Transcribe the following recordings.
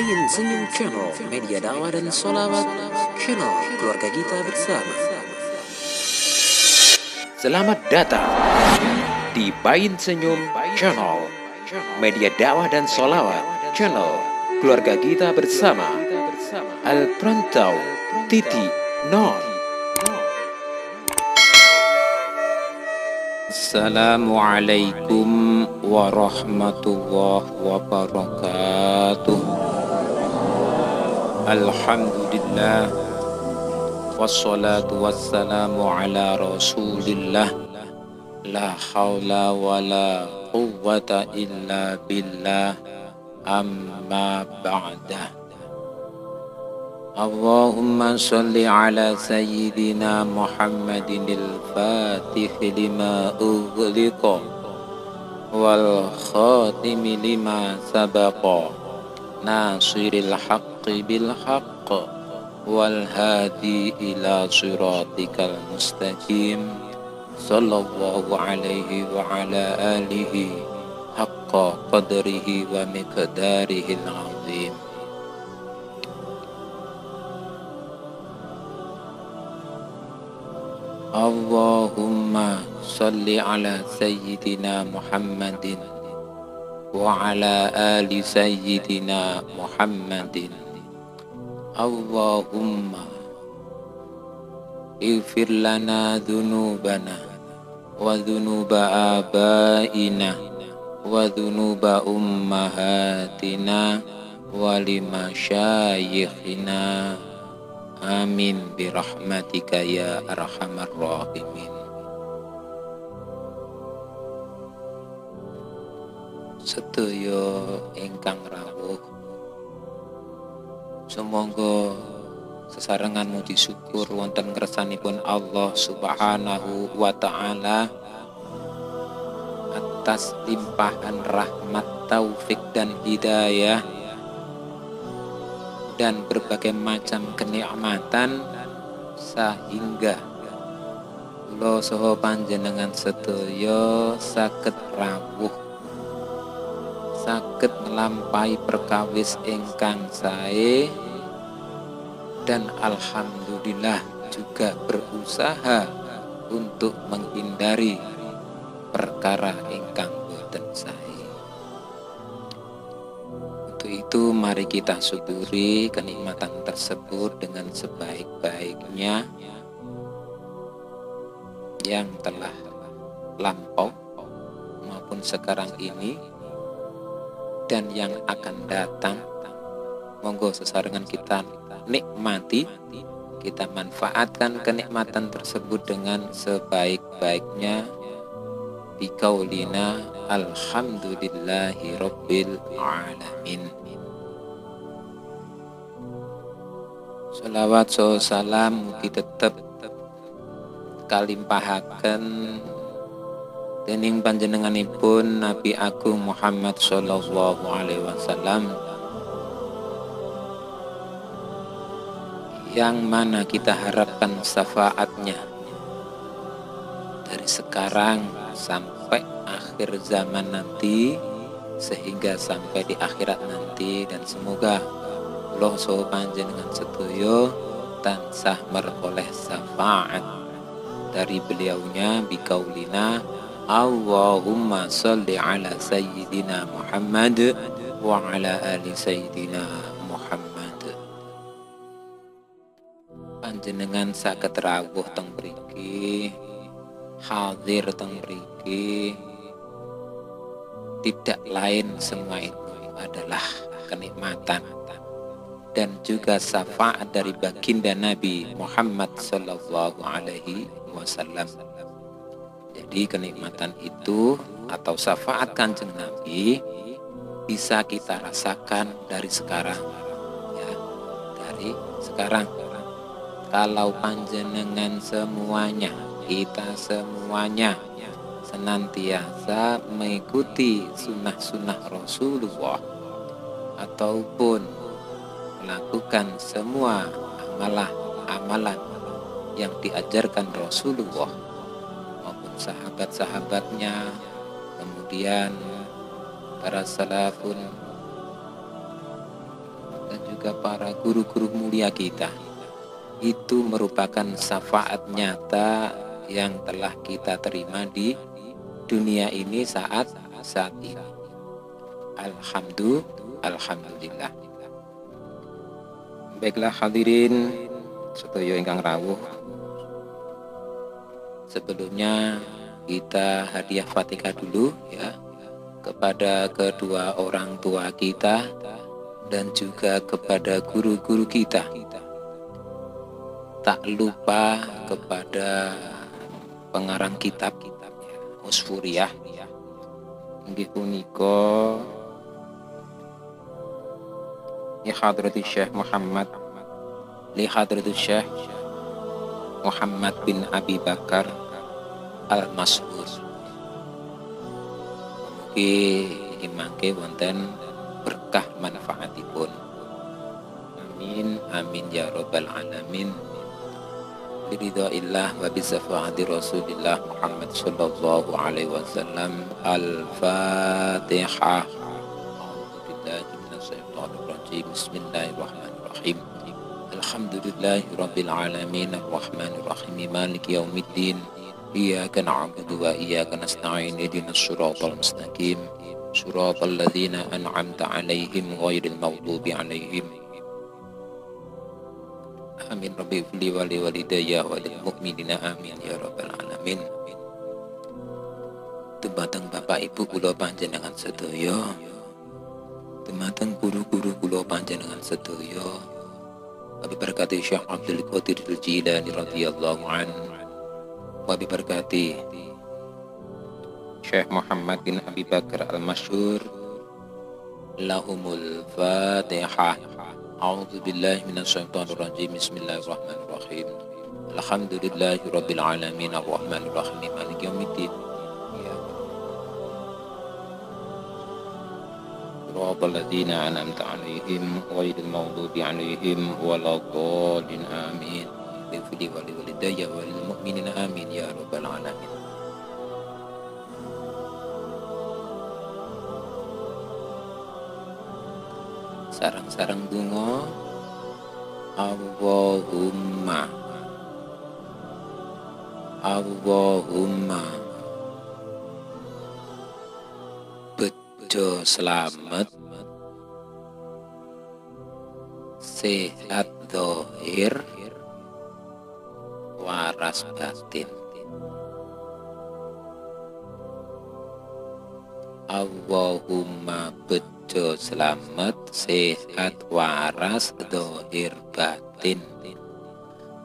Bayin Senyum Channel, media dakwah dan sholawat, channel keluarga kita bersama. Selamat datang di Bayin Senyum Channel, media dakwah dan sholawat, channel keluarga kita bersama. Al-Perantau Titik Nol. Assalamualaikum warahmatullahi wabarakatuh. Alhamdulillah, wassalatu wassalamu ala rasulillah. La hawla wa la quwwata illa billah. Amma ba'dah. Allahumma salli ala sayyidina Muhammadin al-fatih lima ughliqa wal khatimi lima sabaqa nasiril haqqi bil haqq wal hadi ila siratikal mustaqim sallallahu alaihi wa ala alihi haqqa qadrihi wa miqdarihil azim. Allahumma salli ala sayyidina Muhammadin wa ala ali sayyidina Muhammadin. Allahumma ighfir lana dhunubana wa dhunuba abaina wa dhunuba ummahatina wa limasyayikhina. Amin birahmatika ya arhamar rahimin. Sedaya ingkang rawuh, sumangga sesarengan muji syukur wonten ngersanipun Allah Subhanahu wa taala atas limpahan rahmat, taufik dan hidayah dan berbagai macam kenikmatan sehingga kula saha panjenengan sedaya saged rawuh, saged nglampahi perkawis ingkang sae, dan alhamdulillah juga berusaha untuk menghindari perkara ingkang boten sae. Itu mari kita syukuri kenikmatan tersebut dengan sebaik-baiknya yang telah lampau maupun sekarang ini dan yang akan datang. Monggo sesarengan kita nikmati, kita manfaatkan kenikmatan tersebut dengan sebaik-baiknya. Biqaulina alhamdulillahi rabbil alamin. Sholawat salam mugi tetep kalimpahaken dening panjenenganipun Nabi Agung Muhammad sallallahu alaihi wasallam, yang mana kita harapkan syafaatnya dari sekarang sampai akhir zaman nanti, sehingga sampai di akhirat nanti, dan semoga Allah saha panjenengan sedaya tansah meroleh syafaat dari beliaunya. Biqaulina Allahumma sholli ala sayyidina Muhammad wa ala ali sayyidina Muhammad. Panjenengan saged rawuh teng mriki, hadir teng mriki, tidak lain semua itu adalah kenikmatan dan juga syafaat dari baginda Nabi Muhammad sallallahu alaihi wasallam. Jadi kenikmatan itu atau syafaat Kanjeng Nabi bisa kita rasakan dari sekarang, ya, dari sekarang. Kalau panjenengan semuanya, kita semuanya senantiasa mengikuti sunnah-sunnah Rasulullah ataupun melakukan semua amalan yang diajarkan Rasulullah maupun sahabat-sahabatnya, kemudian para salafun dan juga para guru-guru mulia kita. Itu merupakan syafaat nyata yang telah kita terima di dunia ini saat ini. Alhamdulillah. Baiklah hadirin sedaya ingkang rawuh, sebelumnya kita hadiah Fatihah dulu ya kepada kedua orang tua kita dan juga kepada guru-guru kita. Tak lupa kepada pengarang kitab Usfuriyah inggih punika li hadratis Syekh Muhammad bin Abi Bakar Al-Mashhur. Mugi mangke wonten berkah manfaatipun. Amin amin ya rabbal alamin. Biridhaillah wa bisafaati Rasulillah Muhammad sallallahu alaihi wasallam. Al-Fatihah. A'udzubillahi minasyaitonir rajim. Bismillahirrahmanirrahim. Alhamdulillahi rabbil alamin arrahmanir rahim maliki yaumiddin. Iyyaka na'budu wa iyyaka nasta'in ihdinas siratal mustaqim siratal ladzina an'amta 'alaihim ghairil maghdubi 'alaihim. Amin rabbi fili wali walidayya wa lil mu'minina amin ya rabbal alamin. Dumateng Bapak Ibu kula panjenengan sedaya, dumateng guru-guru kula panjenengan sedaya, wa bibarakati Syekh Abdul Qadir Al-Jilani radhiyallahu anhu, wa bibarakati Syekh Muhammad bin Abi Bakar Al-Mashhur, lahumul Fatihah. A'udzu billahi minasyaitonir rajim. Bismillahirrahmanirrahim. Alhamdulillahi rabbil alamin arrahmanir rahim maliki yaumiddin. Siratal ladzina an'amta 'alaihim ghairil maghdubi 'alaihim waladdallin amin. Bifli wali walidayya walil mu'minina amin ya rabbal alamin. Sarang-sarang donga. Allahumma bejo selamat, sehat zahir, waras batin. Allahumma bejo selamat, sehat waras zahir batin.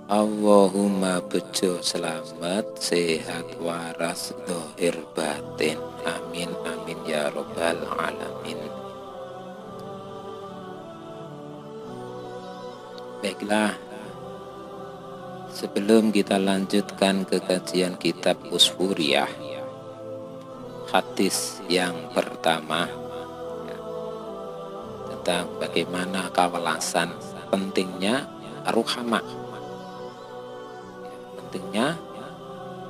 Allahumma bejo selamat, sehat waras zahir batin. Amin amin ya rabbal alamin. Baiklah, sebelum kita lanjutkan ke kajian kitab Usfuriyah, hadis yang pertama tentang bagaimana kewelasan, pentingnya ruhama, pentingnya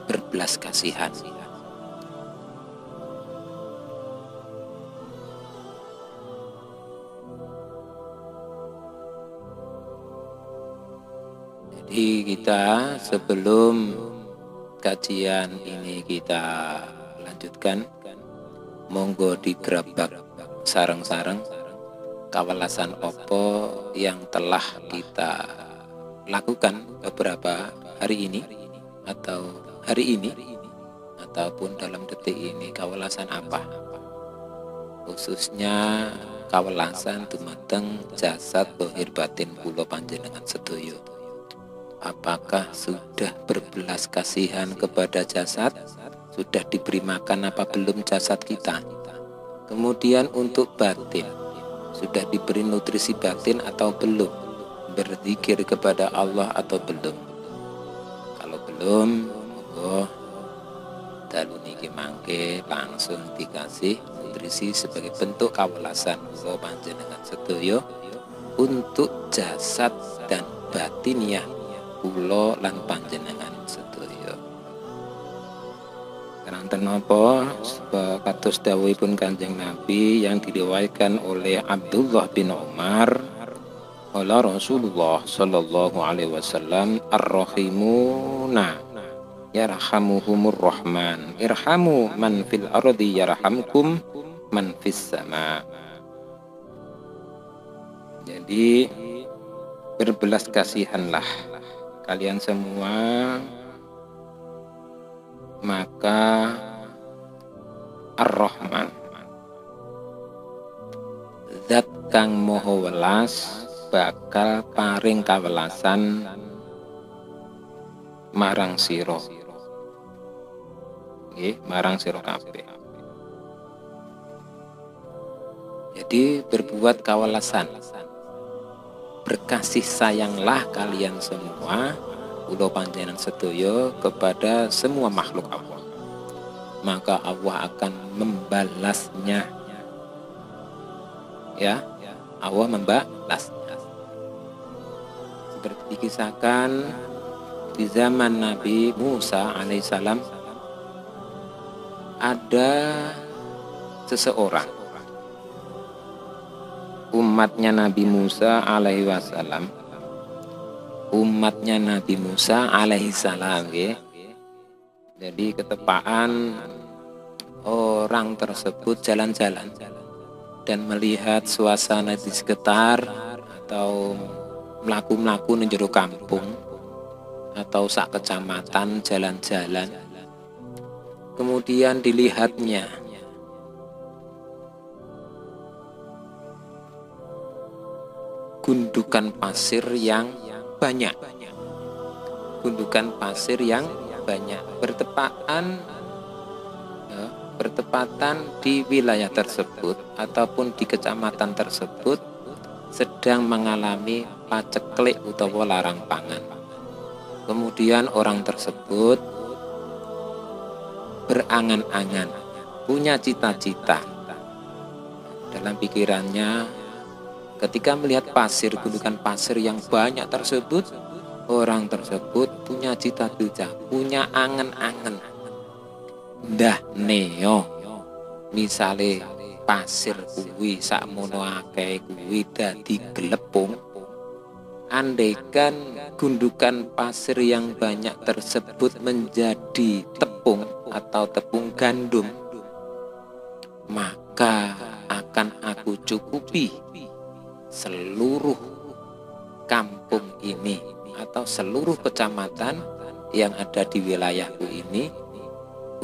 berbelas kasihan. Jadi kita sebelum kajian ini kita lanjutkan, monggo digerabak sareng-sareng kewelasan opo yang telah kita lakukan beberapa hari ini atau hari ini ataupun dalam detik ini. Kewelasan apa? Khususnya kewelasan dumateng jasad zahir batin kula panjenengan sedaya. Apakah sudah berbelas kasihan kepada jasad? Sudah diberi makan apa belum jasad kita? Kemudian untuk batin, sudah diberi nutrisi batin atau belum? Berzikir kepada Allah atau belum? Kalau belum, monggo dalu niki mangke langsung dikasih nutrisi sebagai bentuk kawelasan kula panjenengan sedaya untuk jasad dan batinnya kula lan panjenengan sedaya. Kanten napa kados dawuhipun Kanjeng Nabi yang diriwayatkan oleh Abdullah bin Umar Qala Rasulullah sallallahu alaihi wasallam ar-rahimuna yarhamuhumur rahman irhamu man fil ardi yarhamkum man fis sama. Jadi berbelas kasihanlah kalian semua, maka Ar-Rahman zat kang moho welas bakal paring kawelasan marang sira, nggih, marang sira kabeh. Jadi berbuat kawelasan, berkasih sayanglah kalian semua kula panjenengan sedaya kepada semua makhluk Allah, maka Allah akan membalasnya. Ya, Allah membalasnya. Seperti dikisahkan di zaman Nabi Musa alaihissalam, ada seseorang umatnya Nabi Musa alaihi wasallam, umatnya Nabi Musa alaihi salam, ya. Jadi ketepaan orang tersebut jalan-jalan dan melihat suasana di sekitar atau melaku-melaku di jero kampung atau sak kecamatan jalan-jalan. Kemudian dilihatnya gundukan pasir yang banyak, gundukan pasir yang banyak bertepatan di wilayah tersebut ataupun di kecamatan tersebut sedang mengalami paceklik utawa larang pangan. Kemudian orang tersebut berangan-angan, punya cita-cita dalam pikirannya. Ketika melihat pasir, gundukan pasir yang banyak tersebut, orang tersebut punya cita-cita, punya angen-angen. Ndah neo, misale pasir kuwi sakmono akeh kuwi dadi glepung, andaikan gundukan pasir yang banyak tersebut menjadi tepung atau tepung gandum, maka akan aku cukupi seluruh kampung ini atau seluruh kecamatan yang ada di wilayahku ini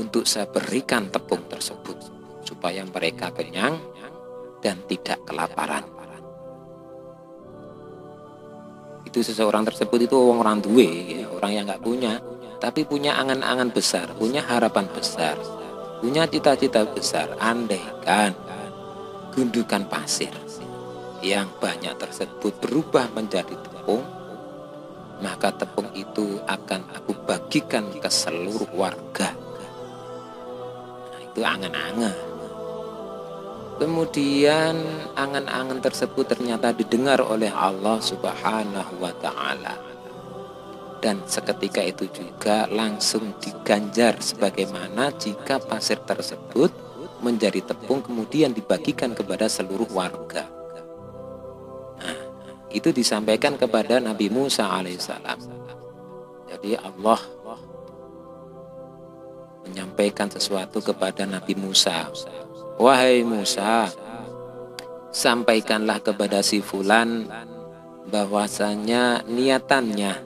untuk saya berikan tepung tersebut supaya mereka kenyang dan tidak kelaparan. Itu seseorang tersebut itu orang duwe, orang yang nggak punya, tapi punya angan-angan besar, punya harapan besar, punya cita-cita besar. Andaikan gundukan pasir yang banyak tersebut berubah menjadi tepung, maka tepung itu akan aku bagikan ke seluruh warga. Nah, itu angan-angan. Kemudian angan-angan tersebut ternyata didengar oleh Allah Subhanahu wa Ta'ala, dan seketika itu juga langsung diganjar sebagaimana jika pasir tersebut menjadi tepung kemudian dibagikan kepada seluruh warga. Itu disampaikan kepada Nabi Musa alaihissalam. Jadi Allah menyampaikan sesuatu kepada Nabi Musa. Wahai Musa, sampaikanlah kepada si fulan bahwasanya niatannya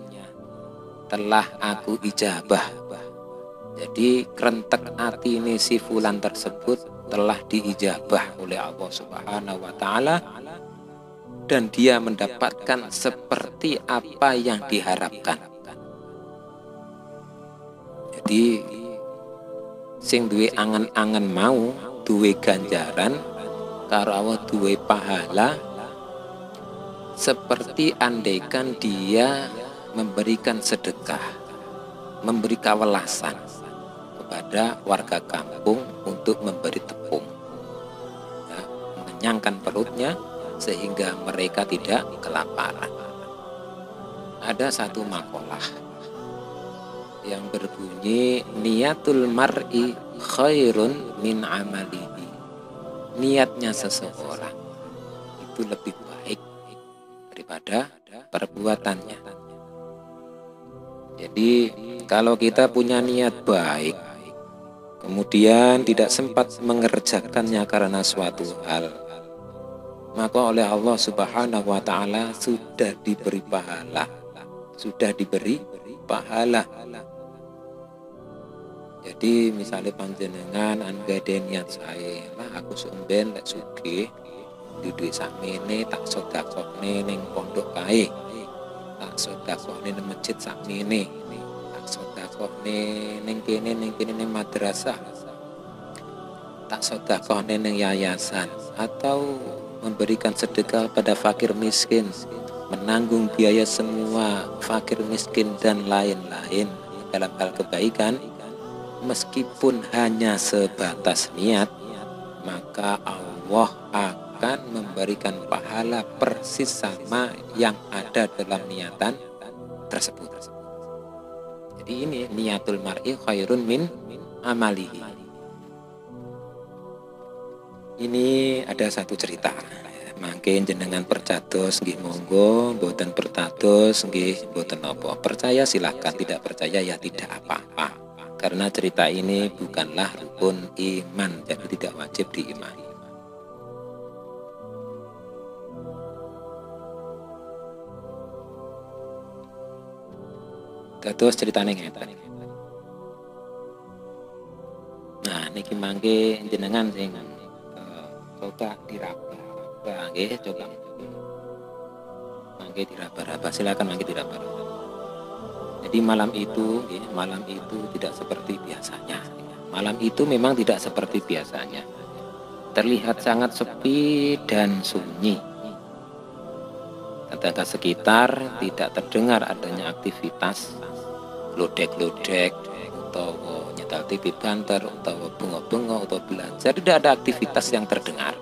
telah aku ijabah. Jadi kerentek hati ini si fulan tersebut telah diijabah oleh Allah Subhanahu wa Ta'ala, dan dia mendapatkan seperti apa yang diharapkan. Jadi sing duwe angan-angan mau duwe ganjaran karo Allah, duwe pahala, seperti andaikan dia memberikan sedekah, memberi kawelasan kepada warga kampung untuk memberi tepung, ya, mengenyangkan perutnya sehingga mereka tidak kelaparan. Ada satu makalah yang berbunyi niatul mar'i khairun min amalihi. Niatnya seseorang itu lebih baik daripada perbuatannya. Jadi kalau kita punya niat baik, kemudian tidak sempat mengerjakannya karena suatu hal, maka oleh Allah Subhanahu wa Ta'ala sudah diberi pahala. Jadi misalnya panjenengan anggade niat saya lah, aku sumben lek sugih duit sakmene tak sedekahne ning pondok kae, tak sedekahne ning masjid sakmene, tak sedekahne ning kene ning madrasah, tak sedekahne ning yayasan, atau memberikan sedekah pada fakir miskin, menanggung biaya semua fakir miskin dan lain-lain dalam hal kebaikan. Meskipun hanya sebatas niat, maka Allah akan memberikan pahala persis sama yang ada dalam niatan tersebut. Jadi ini niatul mar'i khairun min amalihi. Ini ada satu cerita. Mangke jenengan percados nggih monggo, mboten percados nggih mboten napa. Percaya silakan, tidak percaya ya tidak apa-apa. Karena cerita ini bukanlah rukun iman, jadi tidak wajib diimani. Terus ceritanya ngeten. Nah, niki mangke jenengan sing coba diraba, nggih, coba. Mangke diraba-raba, silakan mangke diraba-raba. Jadi malam itu tidak seperti biasanya. Malam itu memang tidak seperti biasanya. Terlihat sangat sepi dan sunyi. Tetangga sekitar tidak terdengar adanya aktivitas glodek-glodek, utawa nyetel TV banter, utawa bengok-bengok, atau belajar. Tidak ada aktivitas yang terdengar.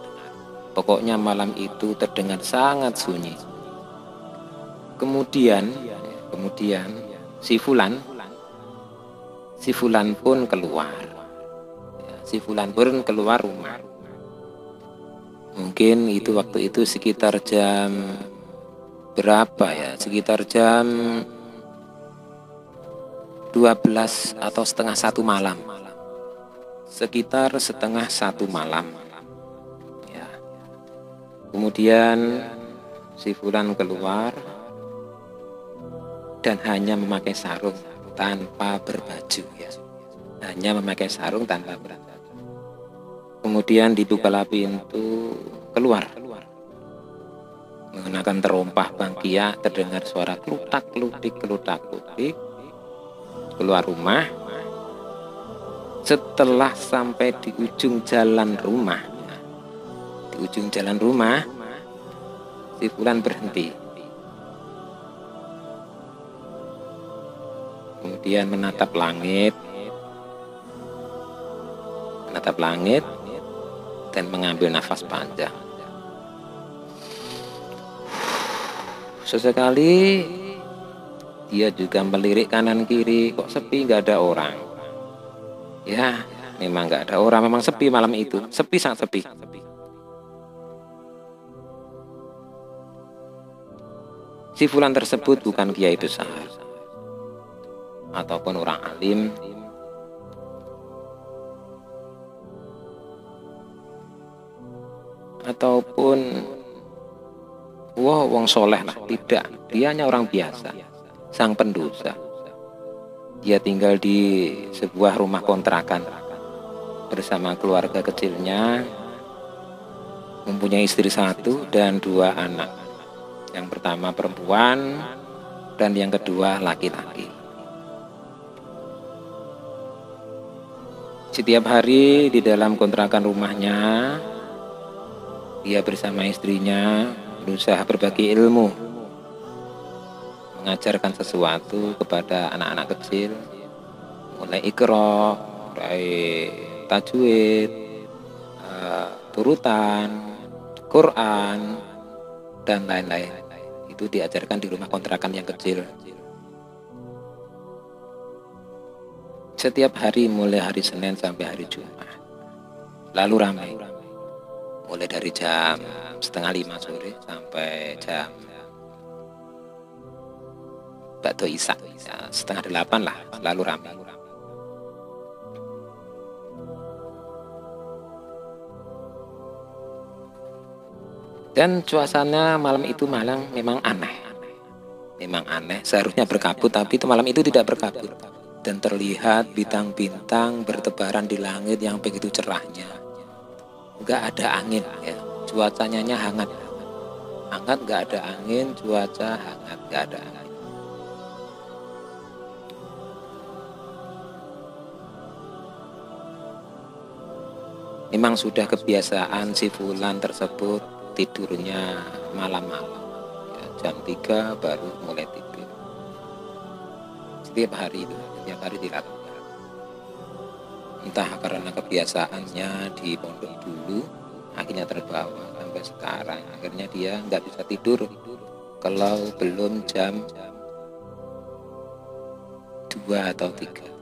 Pokoknya malam itu terdengar sangat sunyi. Kemudian si Fulan pun keluar. Si Fulan pun keluar rumah. Mungkin waktu itu sekitar jam berapa ya? Sekitar jam 12 atau setengah 1 malam. Sekitar setengah 1 malam. Ya. Kemudian si Fulan keluar dan hanya memakai sarung tanpa berbaju, ya. Hanya memakai sarung tanpa berbaju. Kemudian dibukalah pintu, keluar. Mengenakan terompah bangkia, terdengar suara klutak-klutik. Keluar rumah. Setelah sampai di ujung jalan rumah, si Fulan berhenti. Kemudian menatap langit dan mengambil nafas panjang. Sesekali dia juga melirik kanan kiri, kok sepi, nggak ada orang. Ya, memang nggak ada orang, memang sepi malam itu, sangat sepi. Si Fulan tersebut bukan kiai besar ataupun orang alim, ataupun wong soleh lah, tidak. Dia hanya orang biasa, sang pendosa. Dia tinggal di sebuah rumah kontrakan bersama keluarga kecilnya, mempunyai istri 1 dan 2 anak. Yang pertama perempuan dan yang kedua laki-laki. Setiap hari di dalam kontrakan rumahnya, dia bersama istrinya berusaha berbagi ilmu, mengajarkan sesuatu kepada anak-anak kecil, mulai Iqra, mulai tajwid, turutan, Quran, dan lain-lain. Itu diajarkan di rumah kontrakan yang kecil. Setiap hari mulai hari Senin sampai hari Jumat. Lalu ramai. Mulai dari jam 4:30 sore sampai jam bakdo isak ya, 7:30 lah, lalu ramai. Dan suasana malam itu memang aneh. Memang aneh, seharusnya berkabut, tapi itu malam itu tidak berkabut. Dan terlihat bintang-bintang bertebaran di langit yang begitu cerahnya. Enggak ada angin ya, cuacanya hangat. Hangat, enggak ada angin, cuaca hangat, enggak ada angin. Memang sudah kebiasaan si Fulan tersebut tidurnya malam-malam ya, jam 3 baru mulai tidur. Setiap hari dilakukan. Entah karena kebiasaannya di pondok dulu, akhirnya terbawa sampai sekarang. Akhirnya dia nggak bisa tidur kalau belum jam 2 atau 3.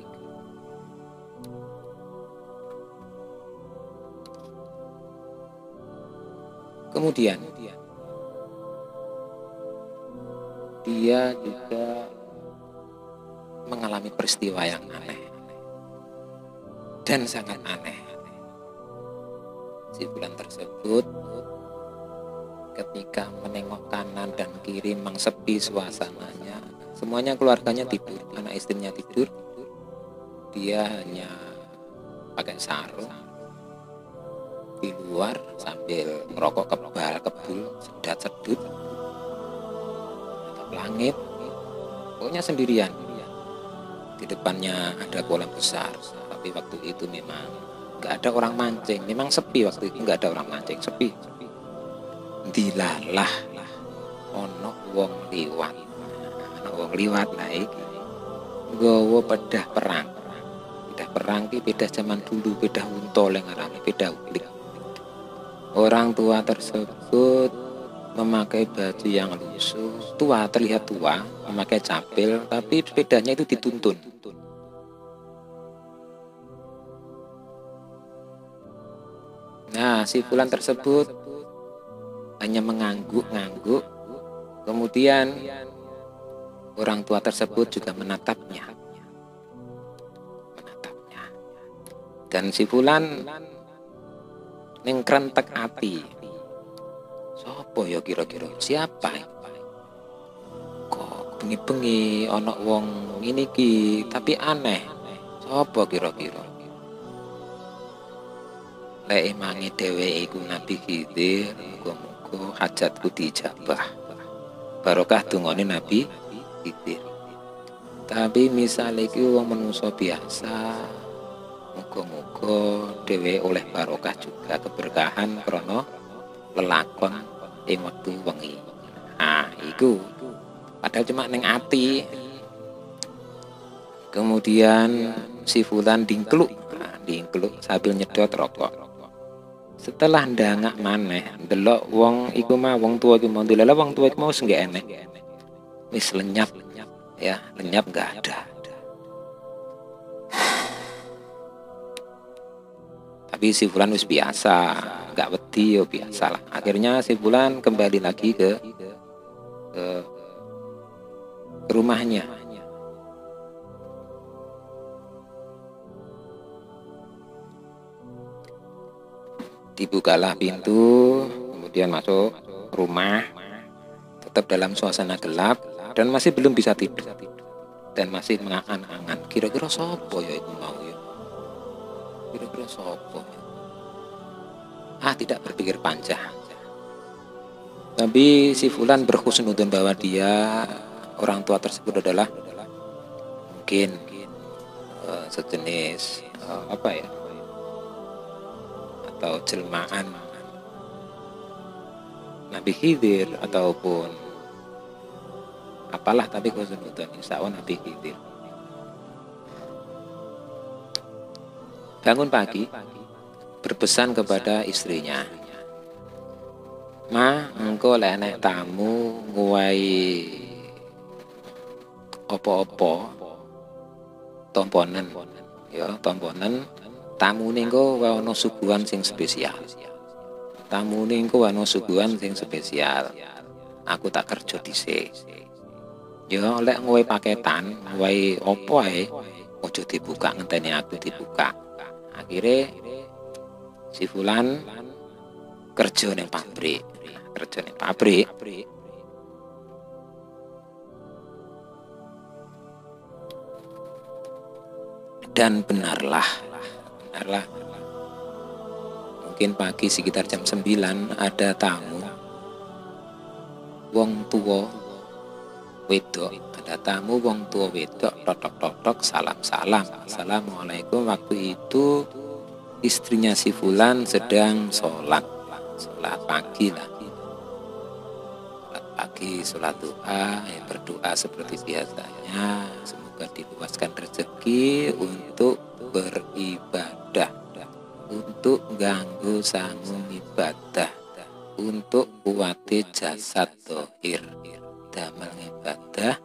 Kemudian dia juga mengalami peristiwa yang aneh dan sangat aneh. Si Fulan tersebut ketika menengok kanan dan kiri memang sepi suasananya. Semuanya keluarganya tidur, anak istrinya tidur. Dia hanya pakai sarung di luar sambil merokok kebul, sedat-sedut, atap langit, pokoknya sendirian. Di depannya ada kolam besar, tapi waktu itu memang nggak ada orang mancing, memang sepi waktu itu, nggak ada orang mancing, sepi. Dilalah ono wong liwat naik nggawa pedah perang ki pedah zaman dulu, pedah untol yang ngarane pedah ulik. Orang tua tersebut memakai baju yang lusuh, terlihat tua, memakai capil, tapi sepedanya itu dituntun. Nah, si Fulan tersebut hanya mengangguk-ngangguk, kemudian orang tua tersebut juga menatapnya. Dan si Fulan ning krentek ati. Sopo ya kira-kira? Siapa? Kok bengi-bengi ana wong ngene iki, tapi aneh. Sopo kira-kira? Lek emange dheweke iku Nabi Khidir, muga-muga hajatku dijabah. Barokah dungane Nabi Khidir. Tapi misale iki wong manungsa biasa, muga-muga dhewe oleh barokah juga keberkahan krana lelakon ing wektu wengi. Nah, iku padahal cuma ning ati. Kemudian si Fulan dingkluk sambil nyedot rokok. Setelah ndangak maneh ndelok wong iku mah wong tua iku mau dilala wong tua iku mau wis nggak enek. Wis lenyap ya, lenyap enggak ada. Tapi si Fulan wis biasa, nggak wedi yo biasa lah. Akhirnya si Fulan kembali lagi ke rumahnya. Dibukalah pintu, kemudian masuk rumah, tetap dalam suasana gelap dan masih belum bisa tidur dan masih mengangan-angan. Kira-kira sopo ya iku mau ya? Kira-kira sopo? Tidak berpikir panjang. Tapi si Fulan berhusnudon bahwa dia, orang tua tersebut adalah mungkin sejenis atau jelmaan Nabi Khidir ataupun apalah, tapi husnudon insya Allah Nabi Khidir. Bangun pagi, berpesan kepada istrinya, "Ma, engko lek enek tamu nguwahi opo-opo tomponen ya, tomponen tamune engko ana suguhan sing spesial. Tamune engko ana suguhan sing spesial. Aku tak kerja dhisik. Ya lek ngowe paketan, ngowe opo ae, ojo dibuka ngenteni aku dibuka. Akhirnya si Fulan kerja ning pabrik. Dan benarlah mungkin pagi sekitar jam 9 ada tamu wong tua wedok, totok salam assalamualaikum. Waktu itu istrinya si Fulan sedang sholat pagi lah, sholat duha, berdoa seperti biasanya, semoga diluaskan rezeki untuk beribadah, untuk ganggu sanggung ibadah, untuk kuwate jasad dohir, damel ibadah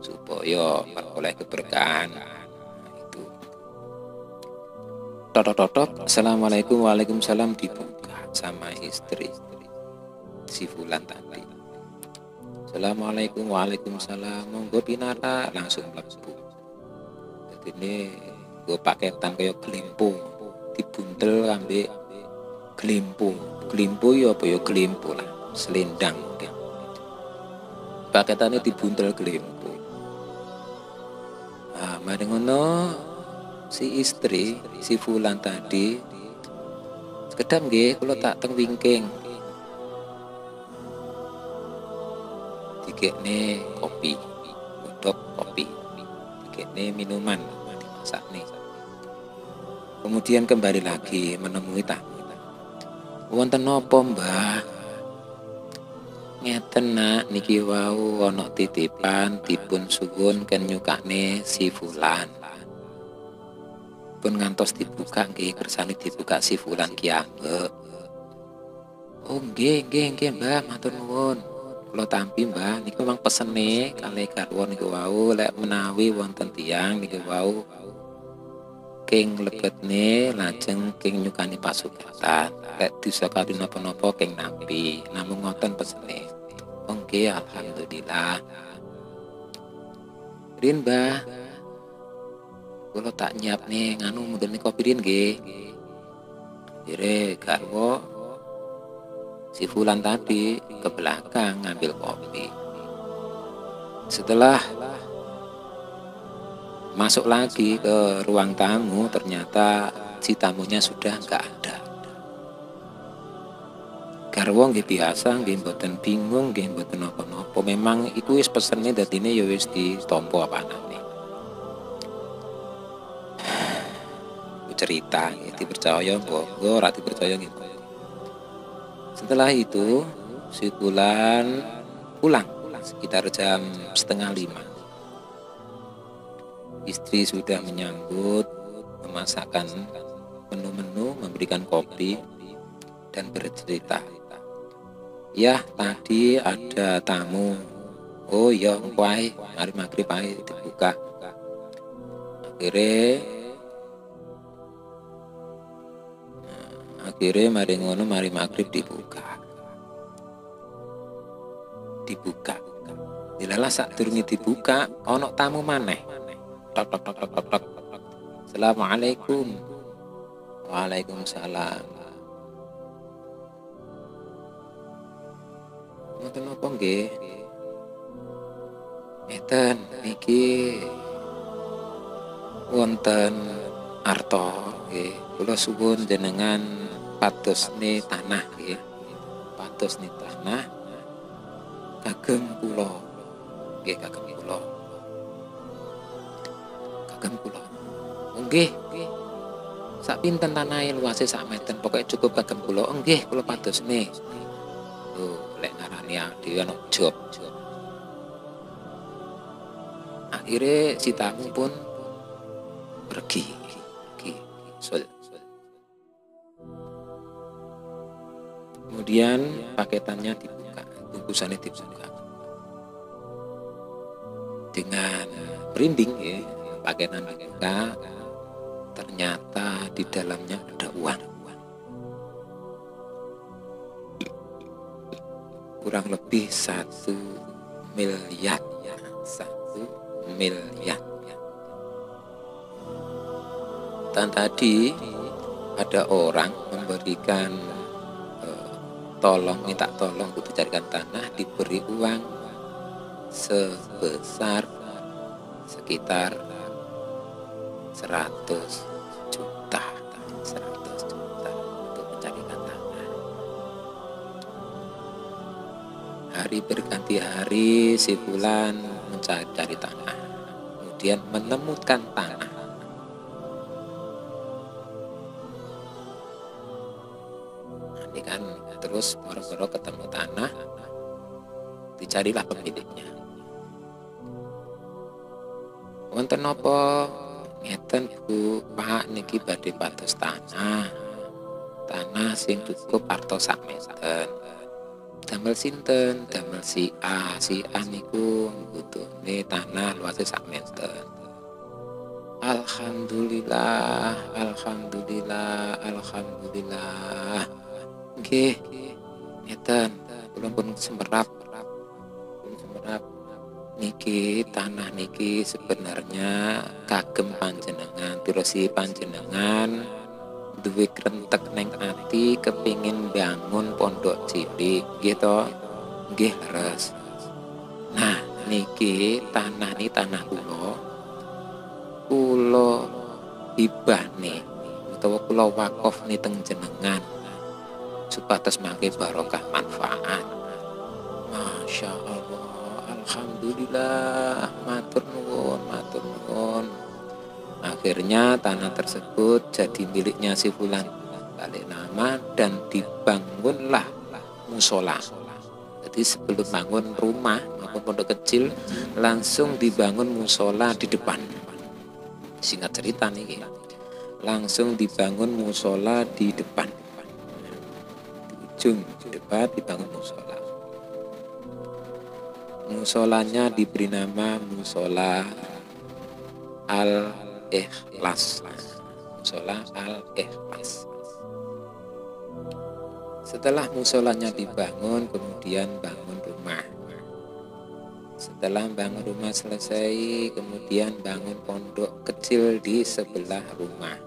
supaya oleh keberkahan. Itu totok assalamualaikum, waalaikumsalam, dibuka sama istri si Fulan tadi. Assalamualaikum, waalaikumsalam, monggo pinara, langsung mlebu. Jadi ini gue paketan kayak gelimpo, dibuntel ambek gelimpo ya apa ya gelimpo lah, selendang mungkin. Paketannya dibuntel gelimpo. Nah, mari ngono si istri si Fulan tadi sekedap nggih kula tak teng wingking. Dikekne kopi, godhog kopi, dikekne minuman dimasak nih. Kemudian kembali lagi menemui tamu. Wonten napa Mbah? Ngeten nak, niki wau ana titipan dipun suwun ken nyukane si Fulan. Pun ngantos dibuka nggih, kersane dibuka si Fulan ki ambek. Oh nggih Mbah, matur nuwun. Kula tampi Mbah, niku memang pesene kalih garwa niku wau lek menawi wonten tiyang niku wau king lebetne lajeng king nyukani pasugatan, lek disakati napa-napa king nampi, namung ngoten pesene. Oh nggih, alhamdulillah. Rin Mbah, kula tak nyiapne nganu mundene kopi rin nggih. Dire garwa si Fulan tadi ke belakang ngambil kopi. Setelah masuk lagi ke ruang tamu, ternyata si tamunya sudah nggak ada. Garwa nggih biasa, nggih mboten bingung, nggih mboten napa-napa. Memang iku wis pesene dadine ya wis ditampa apanane. Cerita nggih dipercaya monggo, ora dipercaya nggih. Setelah itu si Fulan pulang sekitar jam 4:30. Istri sudah menyambut, memasakkan menu-menu, memberikan kopi dan bercerita. Ya tadi ada tamu. Oh iya engko ae, mari magrib ae dibuka. Akhirnya mari ngono, mari magrib dibuka. Dilalah sak durunge dibuka ana tamu maneh. Tok. Assalamualaikum. Waalaikumsalam. Ngoten napa nggih? Ngeten niki wonten arta nggih. Kula suwun jenengan patosne tanah nggih. Patosne tanah kagem kula. Nggih kagem kula. Nggih. Sak pinten tanahe luase sak meten, pokoke cukup kagem kula. Nggih, kula patosne. Tuh, lek ngarani dhewe ana job. Akhirnya si tamu pun pergi. Kemudian paketannya dibuka, bungkusannya dibuka. Dengan merinding ya, paketan dibuka, ternyata di dalamnya ada uang. Kurang lebih 1 miliar. 1 miliar. Dan tadi ada orang memberikan minta tolong untuk dicarikan tanah, diberi uang sebesar sekitar 100 juta untuk mencarikan tanah. Hari berganti hari, si fulan mencari tanah, kemudian menemukan tanah. Ini kan terus boro-boro ketemu tanah, dicarilah pemiliknya. Wonten napa? Ngeten Bu, Pak, niki badhe pados tanah sing cukup arta sak meter. Damel sinten? Damel si A. Si A niku butuhne tanah luase sak meter. Alhamdulillah. Nggih, ngeten. Kula pun semerap. Niki tanah niki sebenarnya kagem panjenengan, tirosi panjenengan duwe krentek neng ati kepingin bangun pondok cilik gitu. Nggih leres. Nah niki tanah kula hibah nih utawa kula wakaf nih teng jenengan supados mangke barokah manfaat. Masya Allah, alhamdulillah, matur nuwun. Akhirnya tanah tersebut jadi miliknya si fulan, balik nama dan dibangunlah musola. Jadi sebelum bangun rumah maupun pondok kecil langsung dibangun musola di depan. Singkat cerita nih, langsung dibangun musola di depan. Di ujung depan dibangun musola. Musolanya diberi nama Musola Al-Ikhlas. Musola Al-Ikhlas. Setelah musolanya dibangun, kemudian bangun rumah. Setelah bangun rumah selesai, kemudian bangun pondok kecil di sebelah rumah.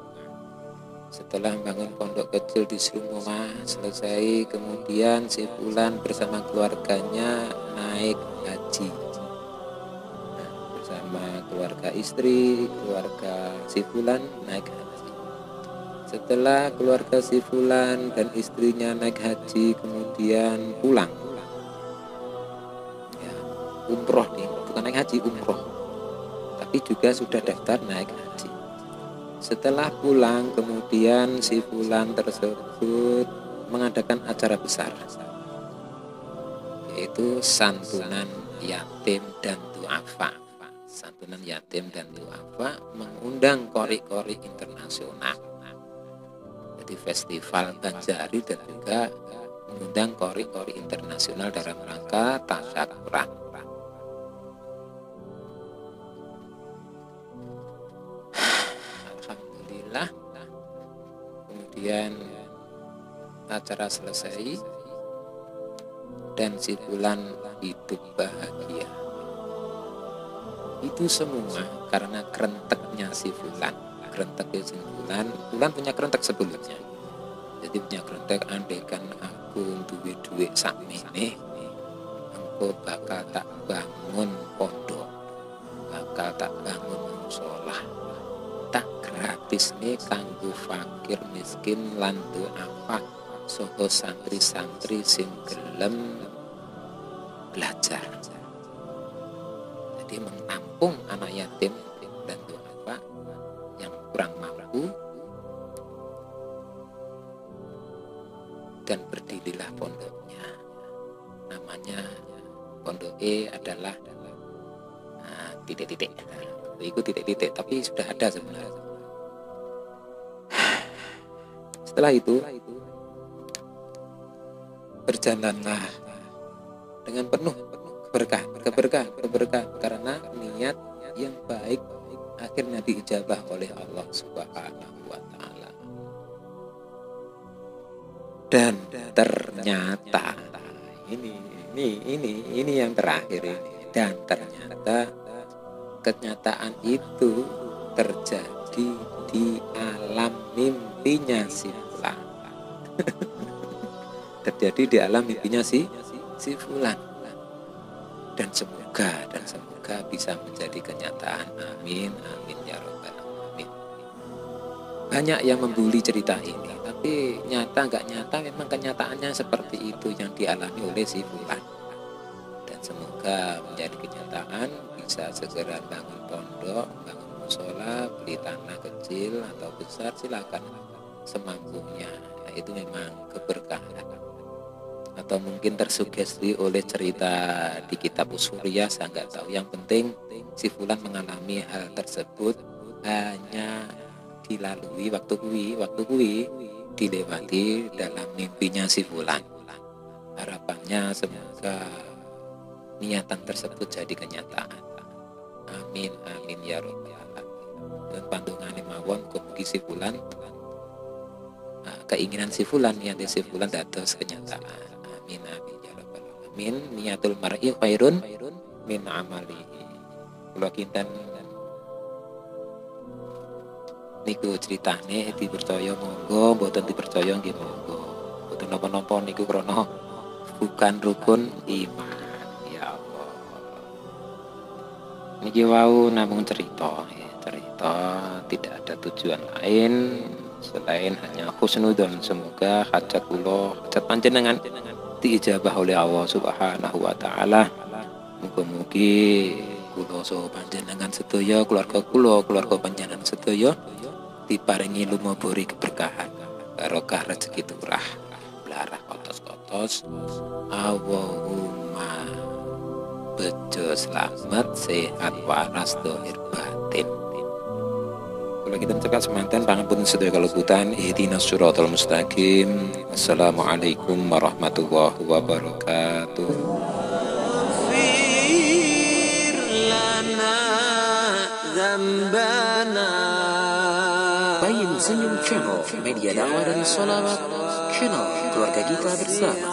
Setelah bangun pondok kecil di rumah selesai, kemudian si fulan bersama keluarganya naik haji. Bersama keluarga istri, keluarga si fulan naik haji. Setelah keluarga si fulan dan istrinya naik haji, kemudian pulang. Ya, umroh nih, bukan naik haji, umroh. Tapi juga sudah daftar naik haji. Setelah pulang, kemudian si fulan tersebut mengadakan acara besar, yaitu santunan yatim dan duafa. Santunan yatim dan duafa mengundang kori-kori internasional. Jadi festival Banjari dan juga mengundang kori-kori internasional dalam rangka tasyakuran. Alhamdulillah. Kemudian acara selesai dan si fulan hidup bahagia. Itu semua karena kerenteknya si fulan. Kerenteknya si fulan punya kerentek sebelumnya. Jadi punya kerentek, andaikan aku duwe sakmene, engko bakal tak bangun pondok, bakal tak bangun musola, tak gratis nih kanggo fakir miskin lan duafa saka santri-santri sing gelem belajar. Jadi menampung anak yatim dan duafa yang kurang mampu, dan berdirilah pondoknya. Namanya pondok adalah titik-titik. Itu titik-titik, tapi sudah ada sebenarnya. Setelah itu berjalanlah dengan penuh keberkah karena niat yang baik akhirnya diijabah oleh Allah Subhanahu wa taala. Dan ternyata ini yang terakhir ini. Dan ternyata kenyataan itu terjadi di alam mimpinya si fulan. Terjadi di alam mimpinya si fulan. Dan semoga bisa menjadi kenyataan. Amin, amin ya rabbal alamin. Banyak yang membuli cerita ini, tapi nyata nggak nyata memang kenyataannya seperti itu yang dialami oleh si fulan. Dan semoga menjadi kenyataan, bisa segera bangun pondok, bangun musola, beli tanah kecil atau besar silakan semampunya. Nah, itu memang keberkahan. Atau mungkin tersugesti oleh cerita di kitab Usuriyah, saya nggak tahu. Yang penting si fulan mengalami hal tersebut hanya dilalui waktu kuwi dilewati dalam mimpinya si fulan. Harapannya semoga niatan tersebut jadi kenyataan. Amin, amin ya rabbal alamin. Dan pandungane mawon mugi si fulan, keinginan si fulan, niat si fulan dados kenyataan. Amin, amin ya rabbal alamin. Niatul mar'i khairun min amalihi. Kula kinten niku ceritane dipercaya monggo, mboten dipercaya nggih monggo. Mboten napa-napa niku krana bukan rukun iman. Ya Allah. Niki wau namung cerita, tidak ada tujuan lain selain hanya husnudzon. Semoga hajat kula, hajat panjenengan diijabah oleh Allah Subhanahu wa taala. Mugi-mugi kula saha panjenengan sedaya, keluarga panjenengan sedaya diparingi lumeburi keberkahan, barokah rezeki turah, belarah kotos-kotos. Allahumma bejo selamat sehat waras dohir batin. Kalau kita cekak semanten pangapunten sedaya kalebutan, ihdinas siratal mustaqim. Assalamualaikum warahmatullahi wabarakatuh. Bayi Muslim Channel, media dakwah dan sholawat, channel keluarga kita bersama.